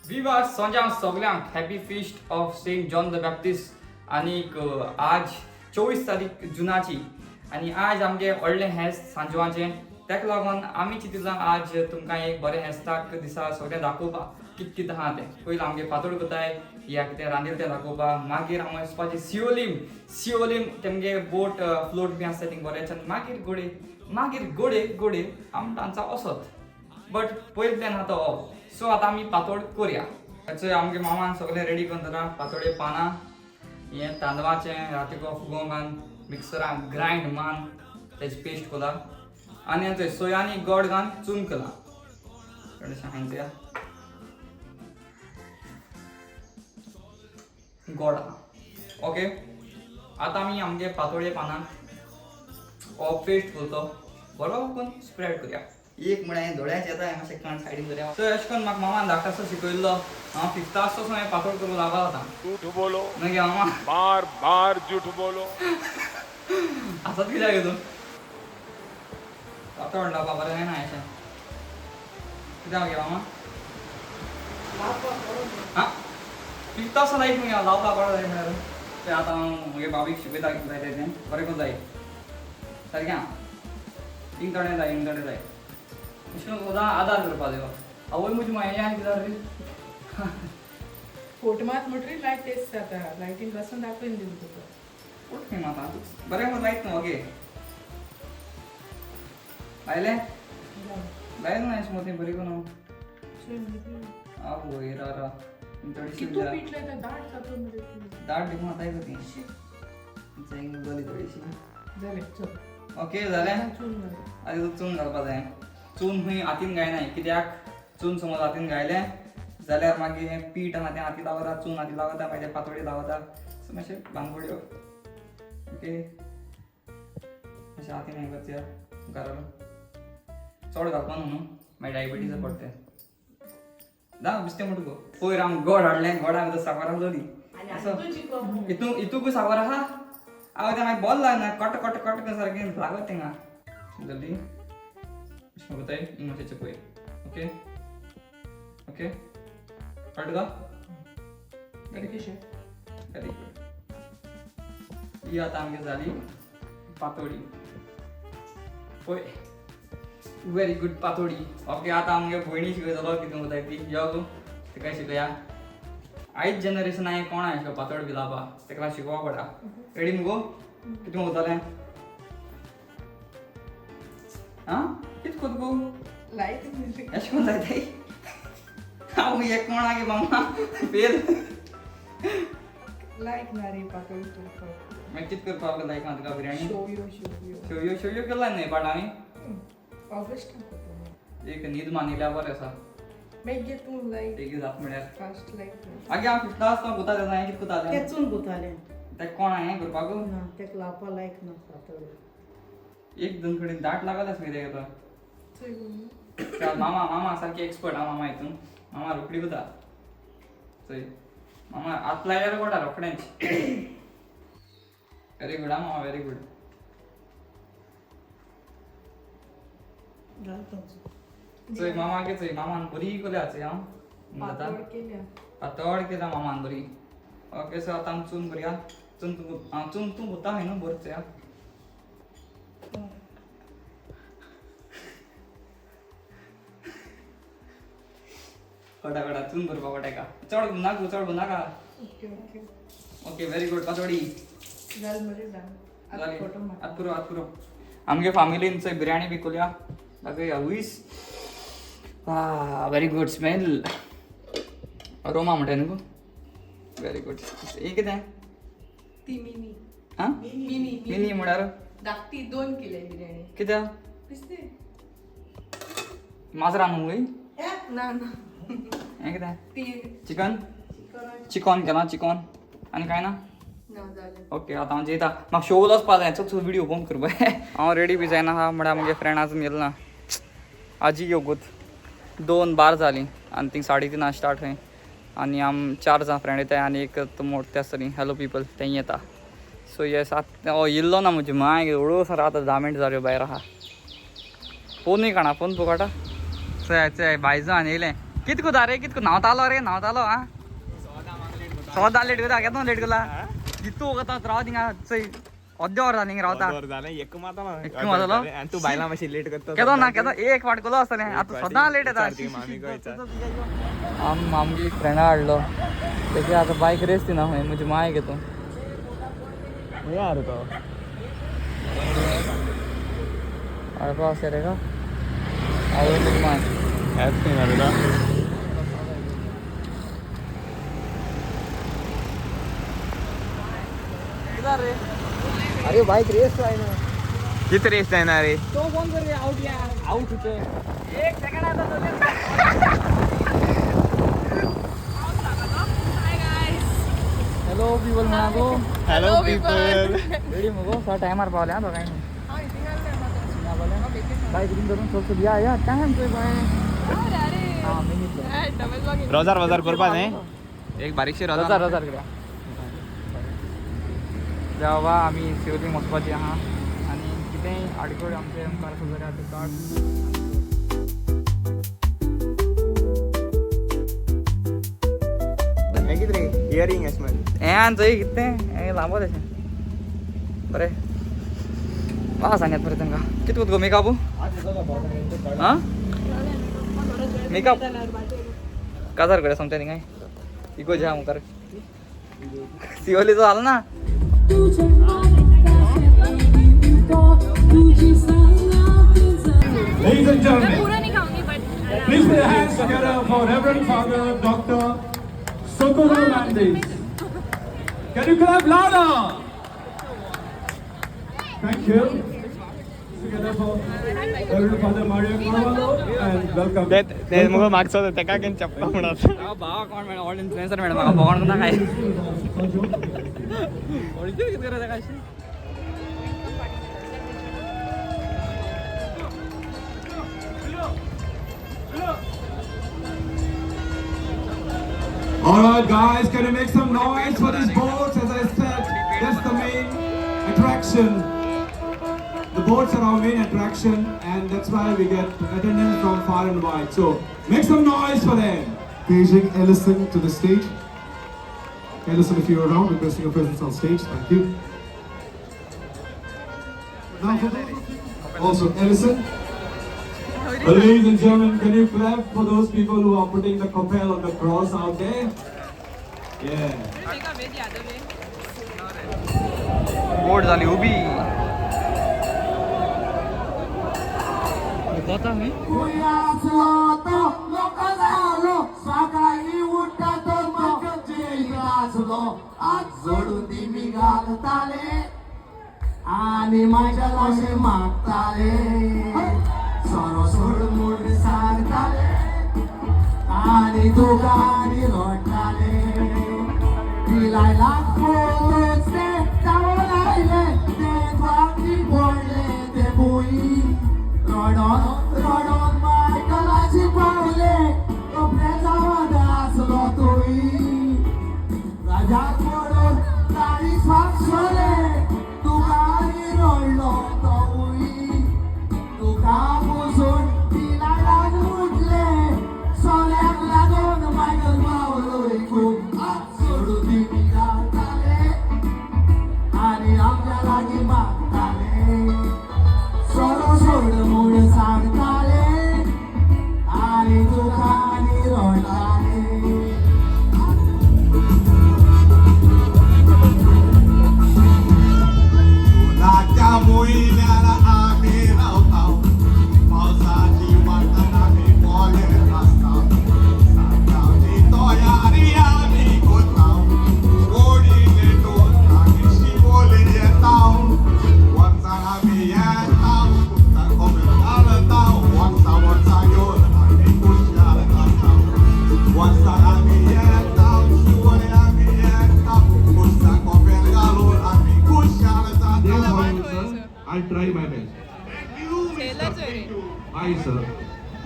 विवा सांजांक सगळ्यांक happy feast of saint John the Baptist आणि आज 24 तारीख जुनाची आणि आज आमगे व्हडलें हेस्त सांजवाचें तेका लागून आमी चिंतिल्लें आज तुमकां एक बरें हेस्ताक दिसा सगळें दाखोवपाक कितें कितें आहा तें पयलीं आमगे पातोळ कोताय या कितें रांदिल्लें तें दाखोवपाक मागीर आमी वचपाचें सिओलीम तेमगे बोट फ्लोट बी आसता थिंग बरेंच मागीर गोडे आमी डांसा वसत बट पयलीं प्लॅन आहा तो सो आतां आमी पातोळ करया थंय आमगे मामान सगळें रेडी करून दवरला पातोळे पानां हें तांदळाचें रातीको फुगो घालून मिक्सरान ग्रायंड मान तेजी पेस्ट कोला आनी थंय सोया आनी गोड घालून चून केला थोडेशें हांगच्या गोड आहा ओके आतां आमी आमगे पातोळे पानां हो पेस्ट करतो बरो करून स्प्रेड करया एक म्हळ्यार दोळ्याचे येता मातशें कण सायडीन करया सो अशें करून म्हाका मामान धाकटो शिकयल्लो हांव फिफ्थ आसतना हांवें पातोळ करूंक लागलो आतां झूठ बोलो मागीर मामा बार बार झूठ बोलो आसत कित्याक गे तूं पातोळ लावपा बरें जायना अशें कित्याक गे मामा हां फिफ्थ आसतना लायक मगे लावपा बरो जाय म्हळ्यार तें आतां हांव म्हगे बाबीक शिकयता कितें जाय तें बरें करून जाय सारकें आं इंग थोडें जाय अशें करून आदार करपा जाय आवय म्हजी मायेन कित्याक रे फोटमात म्हटरी लायट टेस्ट जाता लायटीन बसून दाखवून दिवं तुका उठ खंय आतां बरें करून लायत न्हू ओके लायलें लायलें ना अशें मतें बरी करून आवय रा थोडीशी कितू पिटले तर दाट जातो मरे दाट दिवून आतां ती जायन जाली थोडीशी जालें चल ओके जालें चून घाल आतां तूं चून घालपा जाय चून खंय हातीन गायनाय कित्याक चून समज हातीन गायलें जाल्यार मागीर हें पीठ आहा तें हाती लावता चून हाती लावता मागीर पातोळी लावता सो मातशें बांगोड्यो ओके अशें हातीन हें करचें घरालो चड घालपा न्हू मागीर डायबिटीज पडटा ना बेश्टें म्हणटा गो पयर आम गोड हाडलें गोडाक भितर साकर आहलोली हितूंकूय साकर आहा हांव तें मागीर बॉल लागना कट करून सारकें लागत थिंगा जल्दी अशें कोताय हिंग मातशें पळय okay okay cut go thank you chef very good ही आतां आमगे जाली पातोळी पळय वेरी गुड पातोळी ओके आतां आमगे भयणी शिकयतलो कितें कोताय ती यो गो तेका शिकया आयज जनरेशन हांवें कोणा शिको पातोळ बी लावपा तेका शिकोवपा पडटा रेडी मुगो कितें कोतालें आं कितें कोत गो लायट अशें कोन्न जायताय हांव एक कोणा गे मामा फेल लायक ना रे पातळ करपाक मागीर कितें करपाक लायक ना तुका बिरयानी शोयो शेवयो केला न्ही पाटांनी ऑगस्ट करता एक न्हीद मानिल्या बरें आसा मागीर तूं लायक एक जात म्हळ्यार फास्ट लायक आगे हांव फिफ्थ आसतना गुता तेन्ना हांवें कितें कोतालें तेचून गुतालें तेका कोण हें करपाक ना तेका लावपा लायक ना पातळ एक दोन कडेन दाट लागत मगे तेका चल तो मामा सारकी एक्सपर्ट हा मामा हितून मामा रोखडी गुता चोय मामा हात लायल्यार कोटा रोखडेंच वेरी गुड हा मामा वेरी गुड चोय मामागे चोय मामान बरी कोल्या चोय हांव पातळ केल्या पातळ केला मामान बरी ओके सो आतां आमी चून करया चून तूं गुता खंय न्हू बरं चोया कोटा चून करपा पडटा चड गुनाका okay okay okay very good पातोळी घाल मरे घाल फोटो मार आत पुरो आमगे फॅमिलीन चोय बिरयानी बी कोल्या दाखय hues very good smell aroma म्हणटा न्हू वेरी गुड हे कितें ती मिनी हां मिनी म्हळ्यार धाकटी 2 किलो बिरयानी कित्याक दिसते माजरां न्हू हूय ना ना हें कितें ती चिकन केलां चिकन आनी कांय ना ना जालें ओके आतां हांव जेयता म्हाका शोल वचपा जाय चल व्हिडिओ बंद कर बाय हांव रेडी बी जायना आहा म्हळ्यार म्हगे फ्रेंड आजून येलो ना आजी योगूत 2 बार जालीं आनी थिंग 3:30 स्टार्ट खंय आनी आम 4 जाण फ्रेंड येताय आनी एक मोठे आसतली हॅलो पीपल तें येता सो येस येयल्लो ना म्हजी माय हळू सर आतां 10 मिनट जाल्यो भायर आहा फोनूय काणा फोन तूं काडा चोय बायजान येयलें कितको जा रे कितको नावता आलो रे नावता आलो हा सौदा लेट गया क्या लेट गला कितको होता राव दिंगा सही अद्यावर जाणी रावता एक माता ఎక్కువ మాటలు? आणि तू बायला माशी लेट करतो केदो ना केदो एक वाट कोलो असले आता सदा लेट येता मामी गोयचा आमगी फ्रेंड हाडलो तेजे आता बाईक रेस दिना हय म्हणजे माय घेतो यार तो अडपा असे रे का आवडली माय ह्याच नाही झालं का अरे बाईक रेस आहे ना किती रेस आहे ना रे तो फोन कर रे आउट या आउट होते एक सेकंड आता तो हॅलो पीपल म्हणागो हॅलो पीपल रेडी मगो सा टाइमर पावले हा तो काही नाही बाईक रिंग करून सोडतो या या टाइम तो बाय हां मिनिट रोजार बाजार करपा नाही एक बारीकशी रोजार हजार करा जेव्हा आम्ही शिवलिंग वचपाची आहा आणि कितेंय आडकोड आमचे आमकां सुदारी आतां कार्ड हे किती रे इयरिंग एस म्हण हें आनी थंय कितें हें लांबत अशें बरें म्हाका सांगात बरें तांकां कितें गो मेकअप आं मेकअप काजार कडेन सांगता थिंगाय इको जा मुखार सिओलीचो जालो ना Ladies and gentlemen, please put your hands together for Reverend Father Dr. Socorro Mendes. Can you clap louder? Thank you. Together for Reverend Father Mario Carvalho and welcome. ते मग मागचं होतं त्या काय चप्पा म्हणत भावा कोण मॅडम ऑल इन्फ्लुएन्सर मॅडम म्हाका बघोन ना काय ओळखी कितें करता काय Alright guys, can you make some noise for these boats? As I said, that's the main attraction. The boats are our main attraction and that's why we get attendance from far and wide. So, make some noise for them. Paging Ellison to the stage. Ellison, if you're around, requesting your presence on stage. Thank you. Now for those of you, also Ellison. Ladies and gentlemen, can you clap for those people who are putting the copel on the cross out there? Yeah. बोट झाली उभी जाता मी आणि माझ्या लाशे मागताले सरो सोड मोड सांगताले आणि दोघांनी रडताले तिला फोटोच ते जावं लागले ते बाकी बोलले ते बोई रडून रडून मायकलाची पावले कपड्याचा वादा असलो तोई राजात पडून गाडी स्वाक्षरे तुकानी रडलो तोई तुका पुसून तिला लागून उठले सोन्याक लागून मायकल पावलो ऐकून हात सोडून दिमी घालताले आणि आमच्या लागी मागताले सोरो सोड मूड सांगताले आणि दुखानी रडताले नाच्या मोहिन्याला आम्ही रावताव पावसाची वाटण आम्ही बोले रस्ताव साठावची तयारी आम्ही करताव गोडी नेटून आम्ही शिवोले येताव वंचा आम्ही येताव कुत्ता खोबेल घालताव वंचा घेऊन आम्ही कुशाल घालताव वंचा आम्ही येताव शिवोले आम्ही येताव कुत्ता खोबेल घालून आम्ही Kushal जाताव I'll try my best. Hi, sir.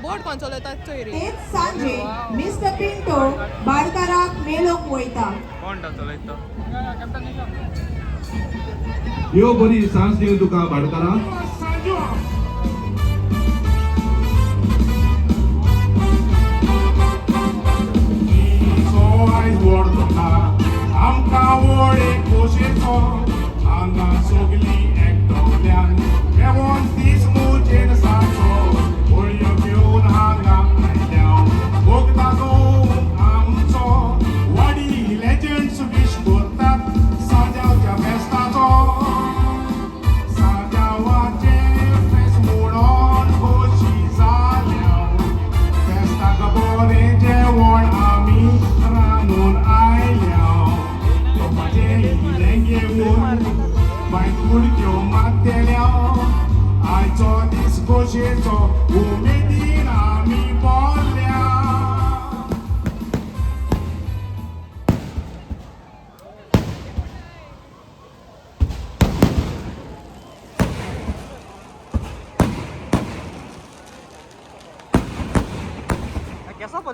बोट कोण चलयता चोयरी तेच सांजे मिस्टर पिंटो बाळकाराक मेलोक वयता कोण चलयता यो बरी सांस दिव तुका भाडकारा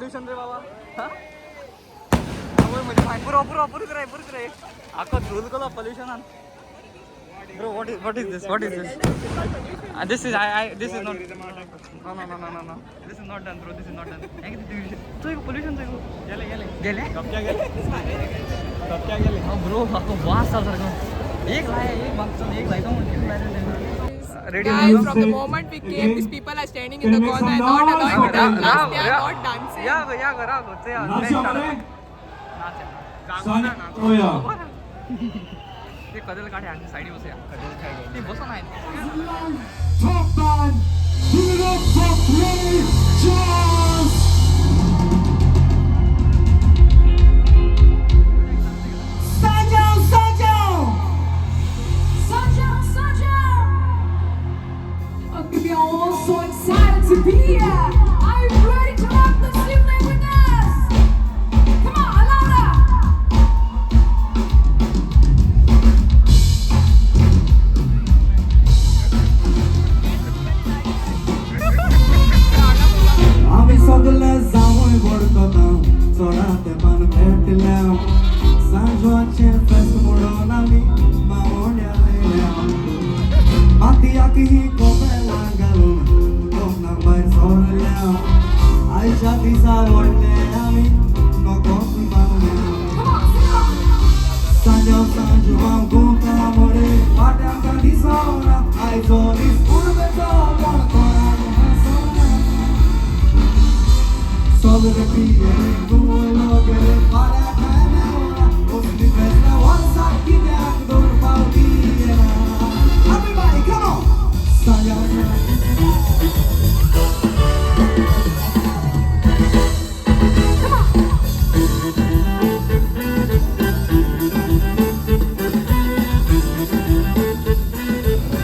पोल्युशन रे बाबा हा म्हणजे पुरूच रे आखो झूल कलो पोल्युशनान Bro, what is this? This is this is not. No. This is not done, bro. This is not done. तो एक pollution से गेले. कब क्या गेले? हाँ bro, आपको बहुत साल सरकम. एक लाया Ready? Guys, from the moment we came, these people are standing in the corner and not allowing to dance. They are not dancing. Oh yeah. ते कदल काढे आणि साइड बसूया ते बसो नाही Top man, give it up for Ray Charles. Okay, we are all so excited to be here. Are you ready to rock this evening with us? Come on, louder! आम्ही सगळे जाऊन पडतो चोराते पण भेटल्या सांजवाचे फेस मोडून आम्ही मावण्या मातीयाक ही कोपेला घालून कोकणा भायर सोडल्या आयच्या दिसा व्हडले आम्ही नकोच मानल्या सांजवांक गोका मोडे वाट्यांका दिसोना आयचो दीस पूर्वेचो कोण कोणाक हसोना Sobre pie, como lo que para caer, os de festa, os aqui de dor palpira. Everybody, come on!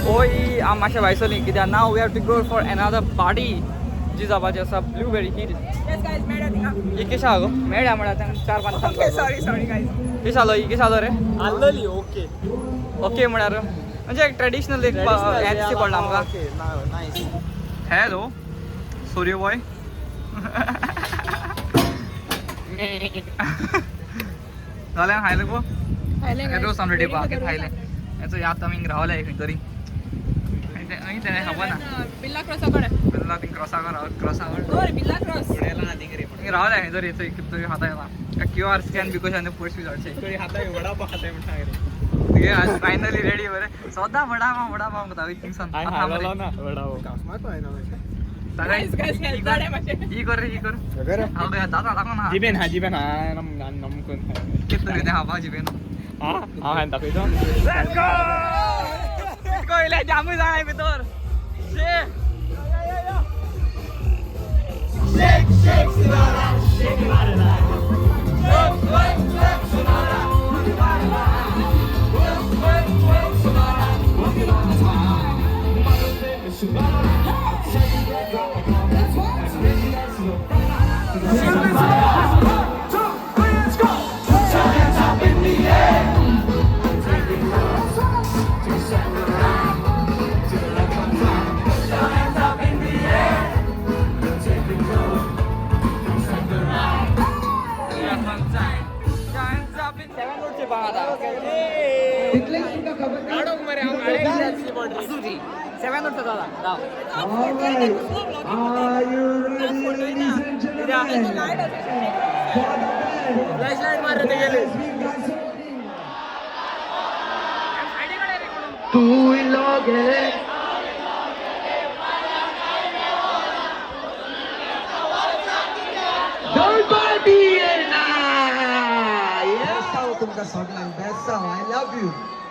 Oi, I'm Masha Vaisoli. Now we have to go for another party. जिजाबाचे असा blueberry hill Yes, guys, made it. ही कशा गो मेळ्या म्हणा 4-5 Okay, sorry, guys. कशा आलो ही कशा आलो रे आलेली okay okay म्हळ्यार म्हणजे एक ट्रेडिशनल एक ह्याची पडला आमकां नाईस हॅलो सूर्य बॉय जालें खायलें गो येतो सामने डेपा खायलें याचो याद आमी रावले खंय तरी तेणें खबर ना Villa Cross कडे. बिल्ला थिंग क्रॉसावर Sorry, Villa Cross. रावले खंय तरी थंय कितें खाता येता QR स्कॅन बिकॉज आनी पयशे काडचे तुगे आज फायनली रेडी बरें सद्दां वडापाव म्हणटा वय थिंगसान Guys, help जाडे मातशे. ही कर हांव जाता दाखोव ना जिबेन हा नमकून कितें तरी तें खावपा जिबेन हांव हांवें दाखयतो लेट्स गो कोयले जामू जाणाय भितर शे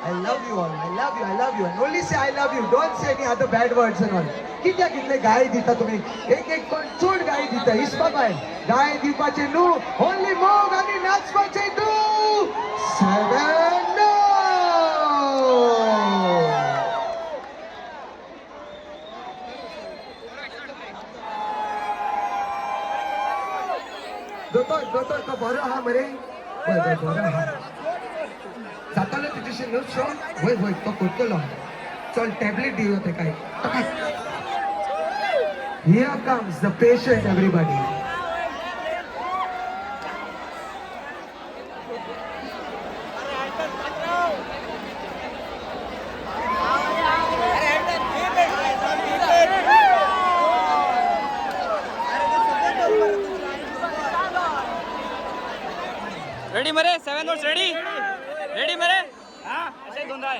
I love you all. And only say I love you. Don't say any other bad words and all. कितले गाय दिता तुम्ही एक चोड गाय दिता हिसपा बाय गाय दिवपाचे न्हू ओनली मोग आनी नाचपाचे तू 7 नो दोतोर तो बरो हा मरे वय बरो हा जातालो तुझ्याशी न्हू शो वय तो करतलो चल टॅबलेट दिलो ते काय Here comes the patient, everybody. Ready मरे 7 नोट्स रेडी रेडी मरे हा असे दोन राय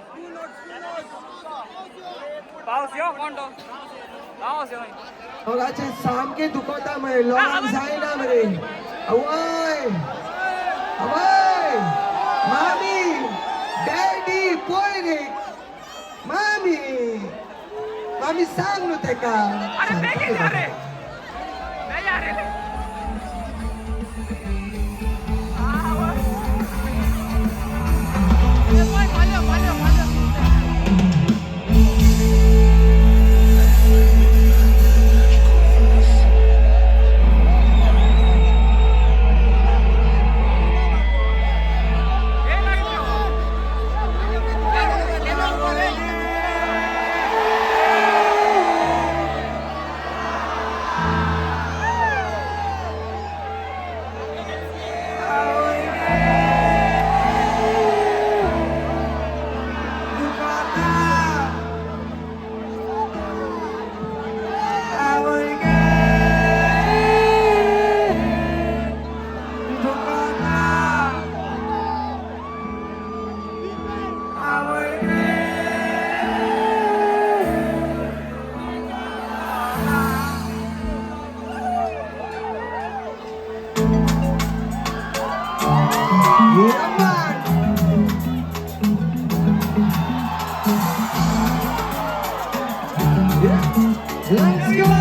पाऊस यो कोणतो पाऊस यो दोघांचे सामके दुखवता मरे लॉंग जायना मरे अवय अवय मामी डॅडी पळय रे मामी मामी सांग नु तेका अरे बेगीन जा रे नाही या रे Let's go!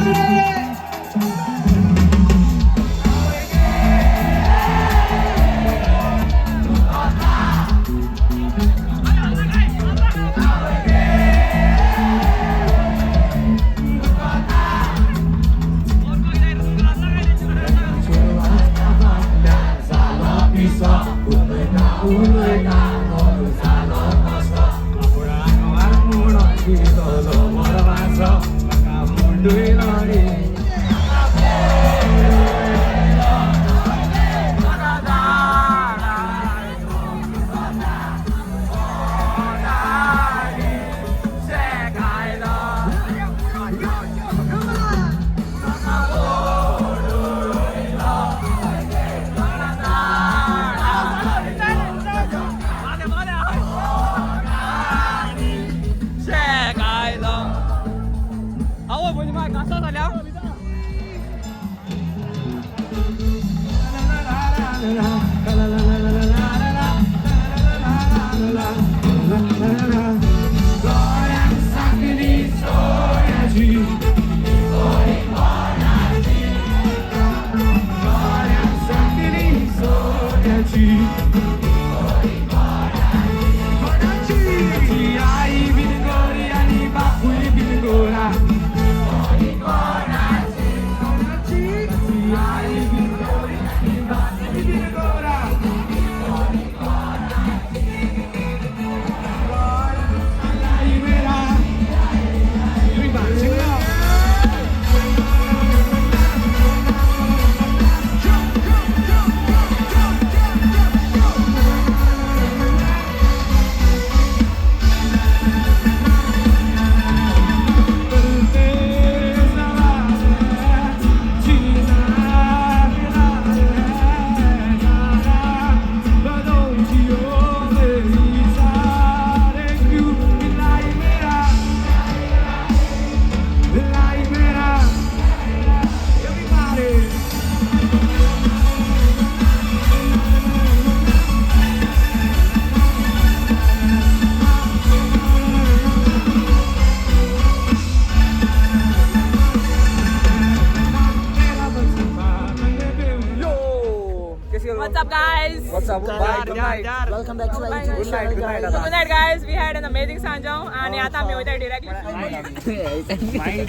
What's up, guys? What's up? Welcome back to my YouTube channel. Good night, guys. We had an amazing Sanjay, and आता आम्ही होत्या directly.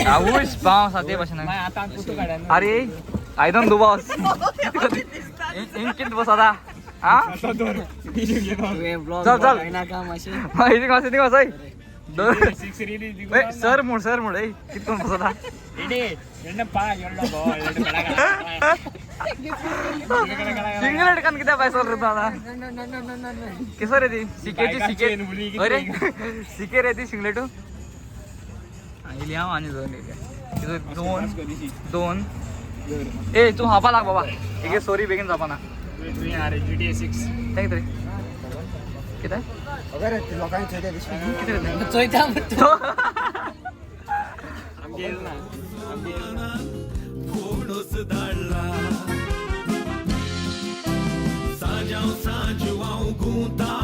आऊश पाव साथे बसना अरे आई डोंट डू बॉस इनकित बस आता हा चल चल माहिती कसं ते कसं सर मोड ए कितकोन बस आता सिंगलेट कान किती पैसा रे दादा कसं रे ती सिकेची सिके अरे सिके रे ती सिंगलेटू आणि लिहा आणि दोन ए तू हापा लाग बाबा एक सॉरी बेगीन जापा ना GTA 6 काय किती किती साजाओ साजू